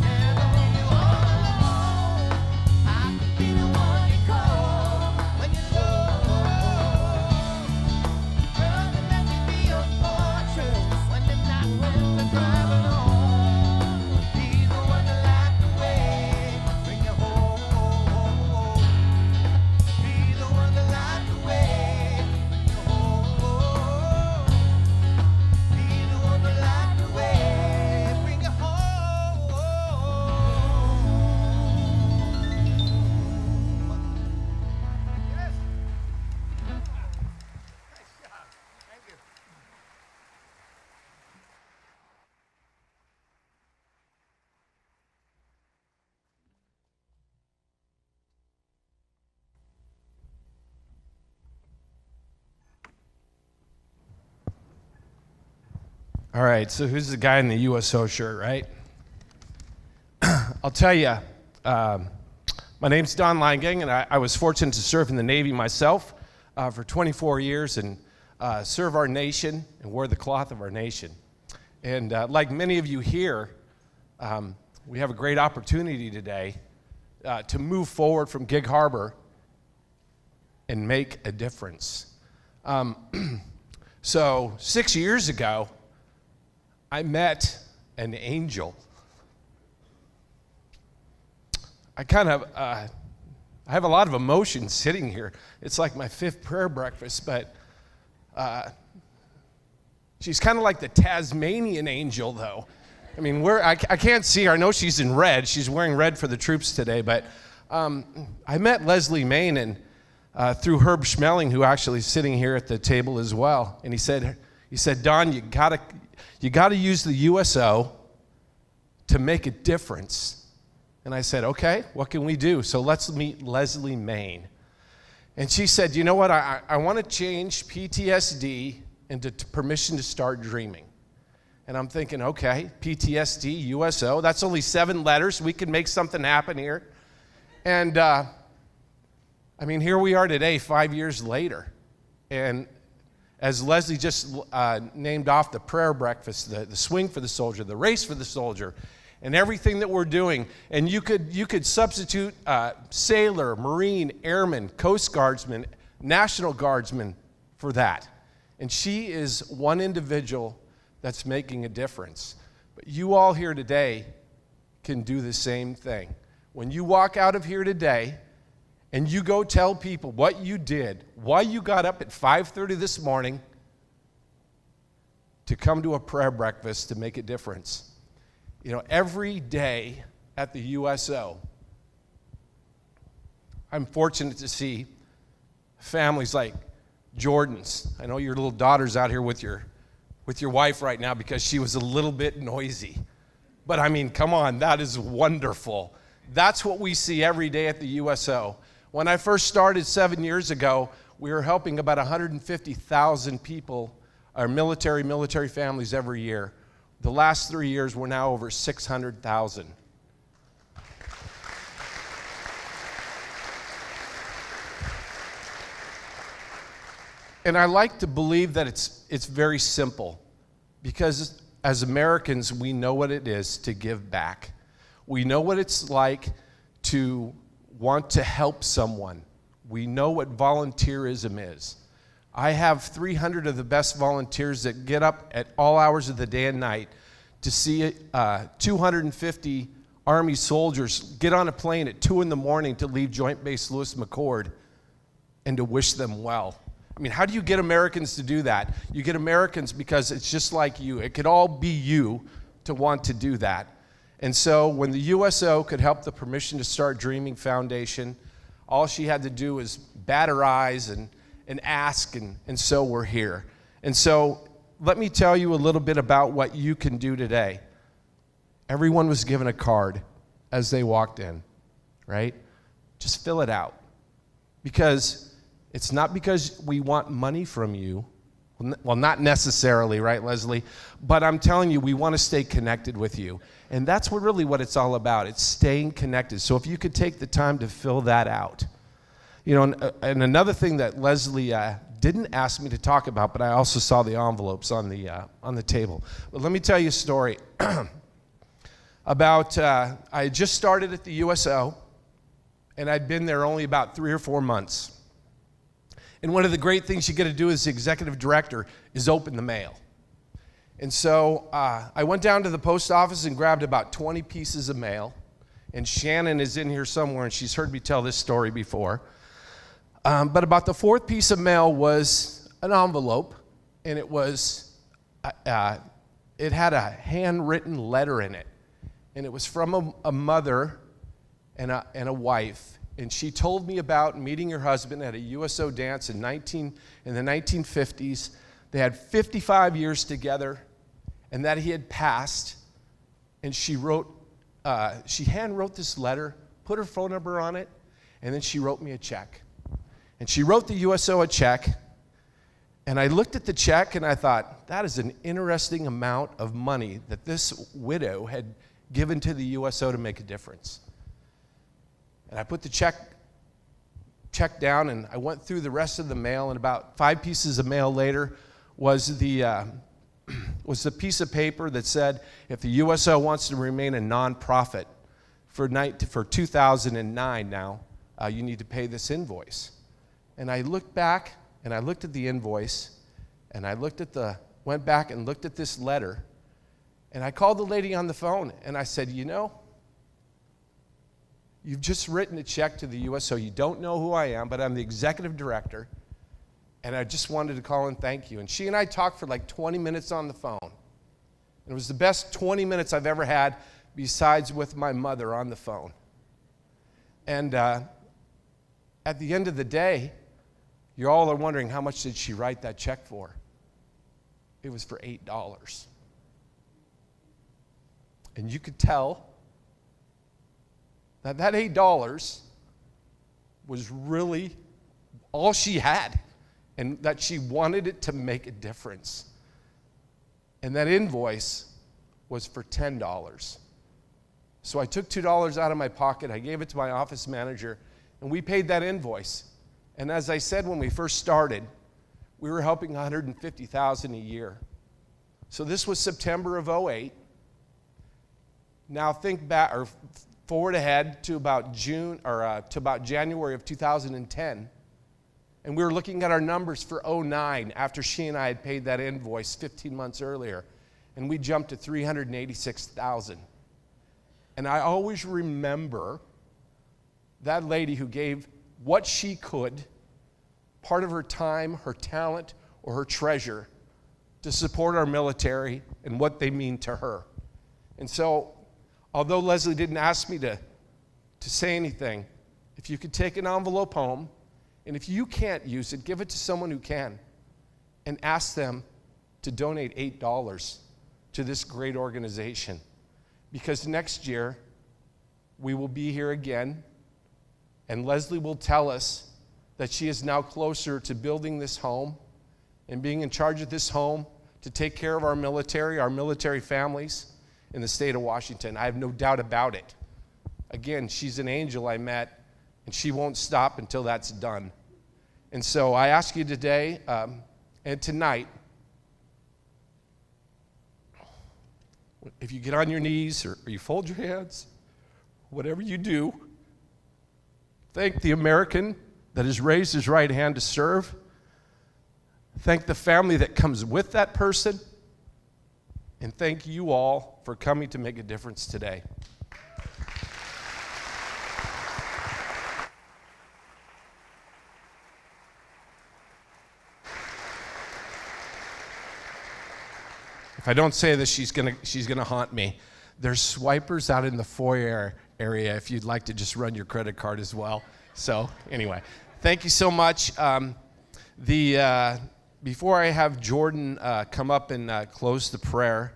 Never leave you all alone. I can be the one you call when you're low. Brother, let me be your fortress when the night winds are driving on. Be the one to light the way, bring you home. Be the one to light the way, bring you home. Be the one to light the way, bring you home. Yes. Nice job. Thank you. All right, so who's the guy in the USO shirt, right? I'll tell you, my name's Don Leingang, and I was fortunate to serve in the Navy myself for 24 years and serve our nation and wear the cloth of our nation. And like many of you here, we have a great opportunity today to move forward from Gig Harbor and make a difference. So 6 years ago, I met an angel. I have a lot of emotion sitting here. It's like my 5th prayer breakfast, but she's kind of like the Tasmanian angel, though. I mean, I can't see her. I know she's in red. She's wearing red for the troops today, but I met Leslie Main and through Herb Schmeling, who actually is sitting here at the table as well. And he said, Don, you gotta use the USO to make a difference. And I said, okay, what can we do? So let's meet Leslie Main. And she said, you know what, I want to change PTSD into permission to start dreaming. And I'm thinking, okay, PTSD, USO, that's only 7 letters. We can make something happen here. And I mean, here we are today, 5 years later. And as Leslie just named off the prayer breakfast, the swing for the soldier, the race for the soldier, and everything that we're doing. And you could substitute sailor, Marine, airman, Coast Guardsman, National Guardsman for that. And she is one individual that's making a difference. But you all here today can do the same thing. When you walk out of here today and you go tell people what you did, why you got up at 5:30 this morning to come to a prayer breakfast to make a difference. You know, every day at the USO, I'm fortunate to see families like Jordan's. I know your little daughter's out here with your wife right now because she was a little bit noisy. But I mean, come on, that is wonderful. That's what we see every day at the USO. When I first started 7 years ago, we were helping about 150,000 people, our military families every year. The last 3 years, we're now over 600,000. And I like to believe that it's very simple, because as Americans, we know what it is to give back. We know what it's like to want to help someone. We know what volunteerism is. I have 300 of the best volunteers that get up at all hours of the day and night to see 250 Army soldiers get on a plane at 2 in the morning to leave Joint Base Lewis McChord and to wish them well. I mean, how do you get Americans to do that? You get Americans because it's just like you. It could all be you to want to do that. And so when the USO could help the Permission to Start Dreaming Foundation, All she had to do was bat her eyes and ask, and so we're here. And so let me tell you a little bit about what you can do today. Everyone was given a card as they walked in, right? Just fill it out. Because it's not because we want money from you. Well, not necessarily, right, Leslie? But I'm telling you, we want to stay connected with you. And that's really what it's all about. It's staying connected. So if you could take the time to fill that out. You know, and another thing that Leslie didn't ask me to talk about, but I also saw the envelopes on the table. But let me tell you a story about, I had just started at the USO, and I'd been there only about 3 or 4 months. And one of the great things you get to do as the executive director is open the mail. And so I went down to the post office and grabbed about 20 pieces of mail. And Shannon is in here somewhere, and she's heard me tell this story before. But about the 4th piece of mail was an envelope, and it had a handwritten letter in it. And it was from a mother and a wife. And she told me about meeting her husband at a USO dance in the 1950s. They had 55 years together, and that he had passed. And she hand wrote this letter, put her phone number on it, and then she wrote me a check. And she wrote the USO a check, and I looked at the check and I thought, that is an interesting amount of money that this widow had given to the USO to make a difference. And I put the check down, and I went through the rest of the mail, and about 5 pieces of mail later was the piece of paper that said, if the USO wants to remain a nonprofit for 2009 now, you need to pay this invoice. And I looked back, and I looked at the invoice, and I went back and looked at this letter, and I called the lady on the phone, and I said, you know, you've just written a check to the USO. You don't know who I am, but I'm the executive director, and I just wanted to call and thank you. And she and I talked for like 20 minutes on the phone. And it was the best 20 minutes I've ever had, besides with my mother on the phone. And at the end of the day, you all are wondering, how much did she write that check for? It was for $8. And you could tell that $8 was really all she had, and that she wanted it to make a difference. And that invoice was for $10. So I took $2 out of my pocket, I gave it to my office manager, and we paid that invoice. And as I said when we first started, we were helping 150,000 a year. So this was September of 2008. Now think back, or forward ahead to about January of 2010, and we were looking at our numbers for 2009 after she and I had paid that invoice 15 months earlier, and we jumped to 386,000. And I always remember that lady who gave what she could, part of her time, her talent, or her treasure, to support our military and what they mean to her. And so, although Leslie didn't ask me to say anything, if you could take an envelope home, and if you can't use it, give it to someone who can, and ask them to donate $8 to this great organization. Because next year, we will be here again, and Leslie will tell us that she is now closer to building this home and being in charge of this home to take care of our military families in the state of Washington. I have no doubt about it. Again, she's an angel I met, and she won't stop until that's done. And so I ask you today and tonight, if you get on your knees or you fold your hands, whatever you do, thank the American that has raised his right hand to serve. Thank the family that comes with that person. And thank you all for coming to make a difference today. If I don't say this, she's gonna haunt me. There's swipers out in the foyer area if you'd like to just run your credit card as well. So anyway, thank you so much. Before I have Jordan come up and close the prayer,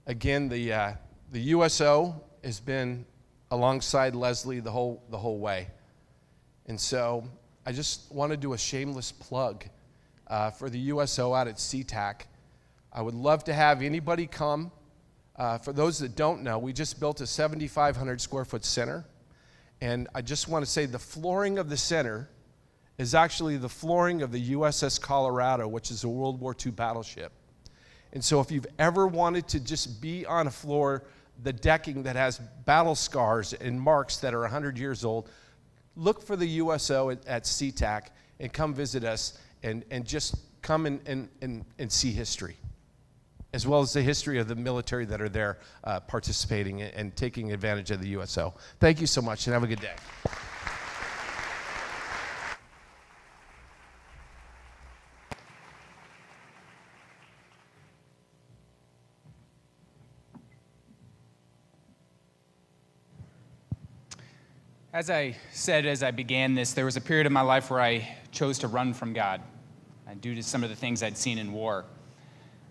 again, the USO has been alongside Leslie the whole way. And so I just want to do a shameless plug for the USO out at Sea-Tac. I would love to have anybody come. For those that don't know, we just built a 7,500 square foot center. And I just want to say the flooring of the center is actually the flooring of the USS Colorado, which is a World War II battleship. And so if you've ever wanted to just be on a floor, the decking that has battle scars and marks that are 100 years old, look for the USO at Sea-Tac and come visit us and just come and see history, as well as the history of the military that are there participating and taking advantage of the USO. Thank you so much, and have a good day. As I said as I began this, there was a period of my life where I chose to run from God due to some of the things I'd seen in war.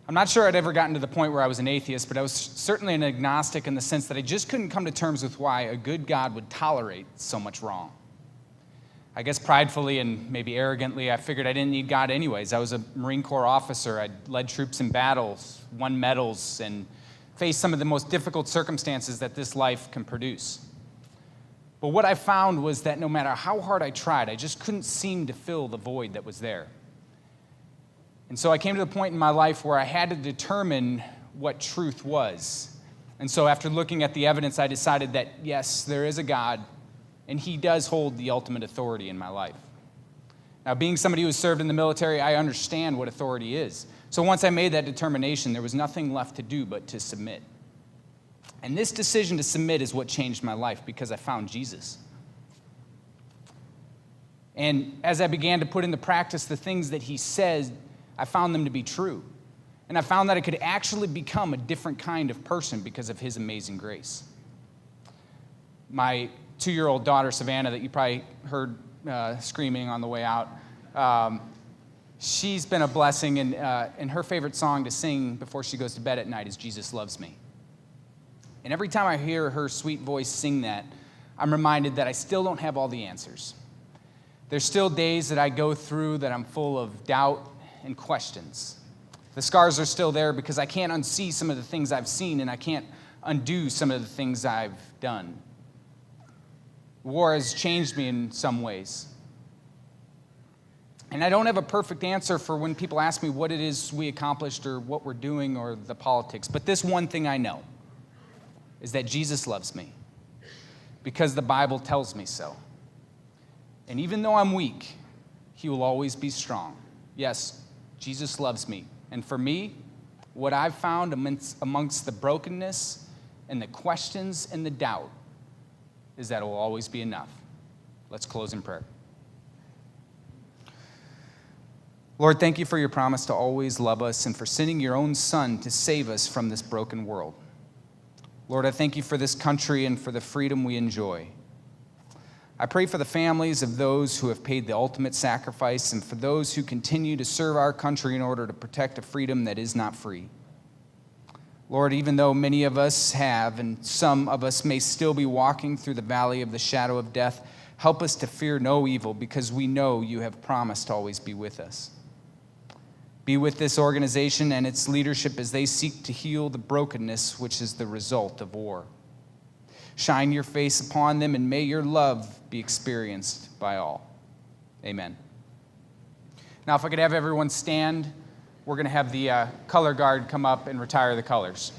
I'm not sure I'd ever gotten to the point where I was an atheist, but I was certainly an agnostic in the sense that I just couldn't come to terms with why a good God would tolerate so much wrong. I guess pridefully and maybe arrogantly, I figured I didn't need God anyways. I was a Marine Corps officer. I'd led troops in battles, won medals, and faced some of the most difficult circumstances that this life can produce. But what I found was that no matter how hard I tried, I just couldn't seem to fill the void that was there. And so I came to the point in my life where I had to determine what truth was. And so after looking at the evidence, I decided that, yes, there is a God, and he does hold the ultimate authority in my life. Now, being somebody who has served in the military, I understand what authority is. So once I made that determination, there was nothing left to do but to submit. And this decision to submit is what changed my life because I found Jesus. And as I began to put into practice the things that he said, I found them to be true. And I found that I could actually become a different kind of person because of his amazing grace. My 2-year-old daughter, Savannah, that you probably heard screaming on the way out, she's been a blessing, and her favorite song to sing before she goes to bed at night is Jesus Loves Me. And every time I hear her sweet voice sing that, I'm reminded that I still don't have all the answers. There's still days that I go through that I'm full of doubt and questions. The scars are still there because I can't unsee some of the things I've seen, and I can't undo some of the things I've done. War has changed me in some ways. And I don't have a perfect answer for when people ask me what it is we accomplished or what we're doing or the politics. But this one thing I know is that Jesus loves me because the Bible tells me so. And even though I'm weak, he will always be strong. Yes, Jesus loves me. And for me, what I've found amongst the brokenness and the questions and the doubt is that it will always be enough. Let's close in prayer. Lord, thank you for your promise to always love us and for sending your own Son to save us from this broken world. Lord, I thank you for this country and for the freedom we enjoy. I pray for the families of those who have paid the ultimate sacrifice and for those who continue to serve our country in order to protect a freedom that is not free. Lord, even though many of us have and some of us may still be walking through the valley of the shadow of death, help us to fear no evil because we know you have promised to always be with us. Be with this organization and its leadership as they seek to heal the brokenness which is the result of war. Shine your face upon them, and may your love be experienced by all. Amen. Now, if I could have everyone stand, we're going to have the color guard come up and retire the colors.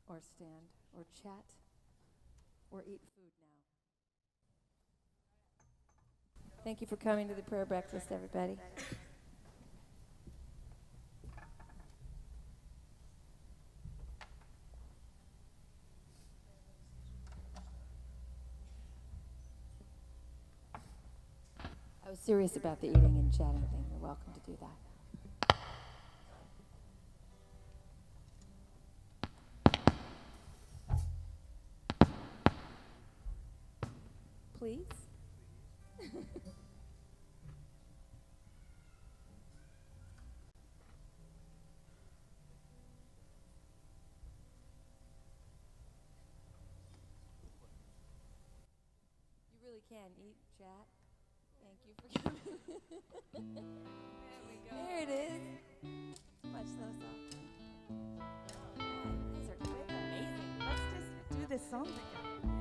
or stand, or chat, or eat food now. Thank you for coming to the prayer breakfast, everybody. I was serious about the eating and chatting thing. You're welcome to do that. Please? You really can eat, chat. Thank you for coming. There we go. There it is. Much those off. Yeah, you guys are quite amazing. Let's just do this song together.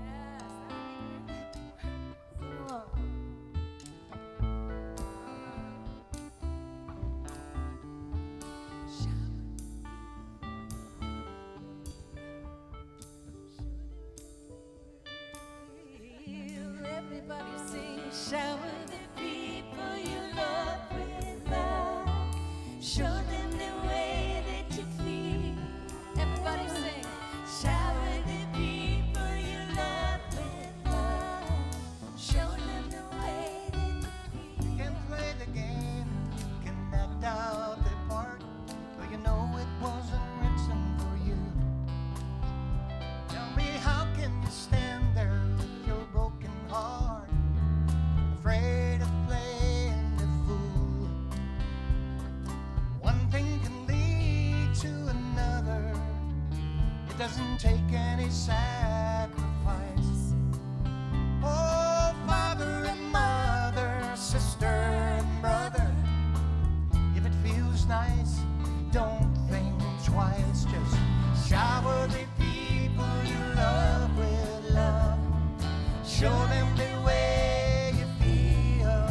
Yes, that would be great. Sing along. Everybody sing, shower the people you love with love. Show them the way that you feel. Everybody sing, shower the people you love with love. Show them the way that you feel. You can play the game, you can act out the part, but you know it wasn't written for you. Tell me, how can you stand there with your broken heart, afraid of playing the fool? One thing can lead to another. It doesn't take any sacrifice. Oh, father and mother, sister and brother, if it feels nice, don't think twice. Just shower the people you love with love. Show them the way you feel.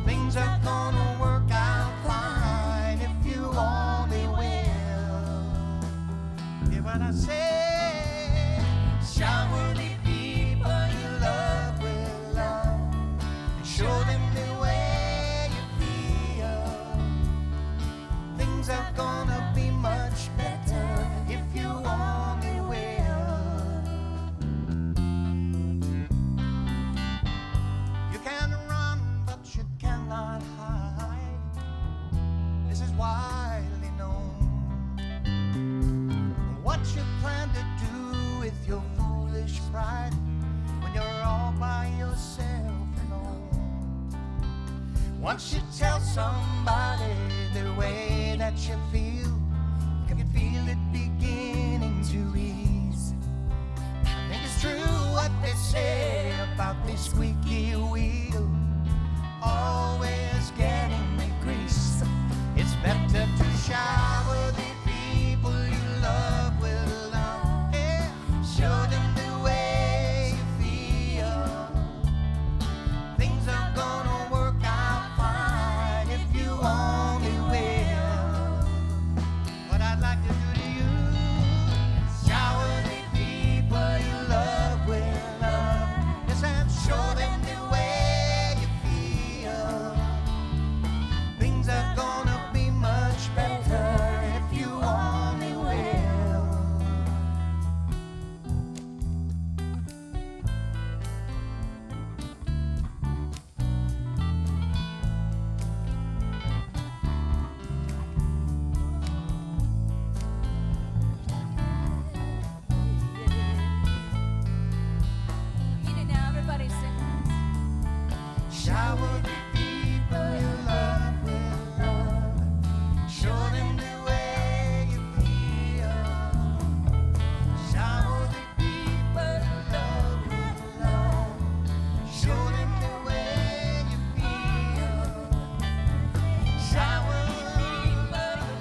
Things are gonna work out fine if you only will. Hear what I say? Shower the people you love with love. Show them the way you feel. Things are gonna be much better if you only will. You can run, but you cannot hide. This is widely known. What you plan to do with your foolish pride when you're all by yourself alone? Once you tell somebody the way that you feel, you can feel it beginning to ease. I think it's true what they say about the squeaky wheel always getting the grease. It's better to shower the people you love with love. Yeah. Show them the way you feel. Things are gonna work out fine if you only will. What I'd like to do to you, shower the people you love with love. Yes, and show them the way you feel. Things are gonna be much better if you only will. Eat it now, everybody sing. Shower the people you love with love. Show them the way you feel. Shower the people you love with love. Show them the way you feel. Shower the people you love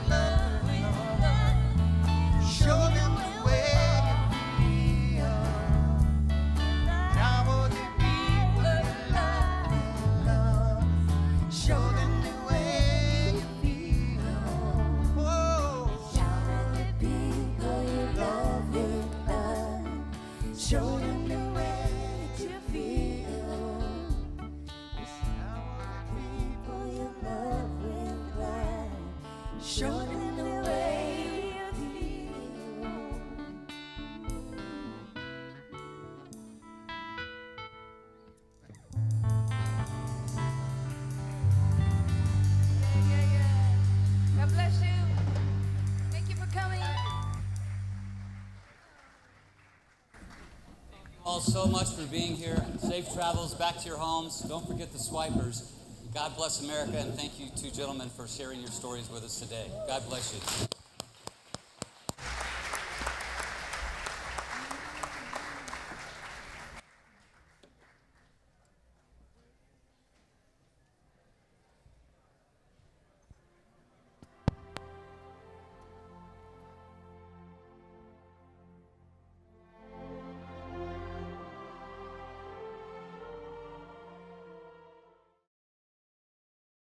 with love. Show them the way you feel. Shower the people you love with love. show them the way you feel. God bless you. Thank you for coming. All so much for being here. Safe travels back to your homes. Don't forget the swipers. God bless America, and thank you two gentlemen for sharing your stories with us today. God bless you.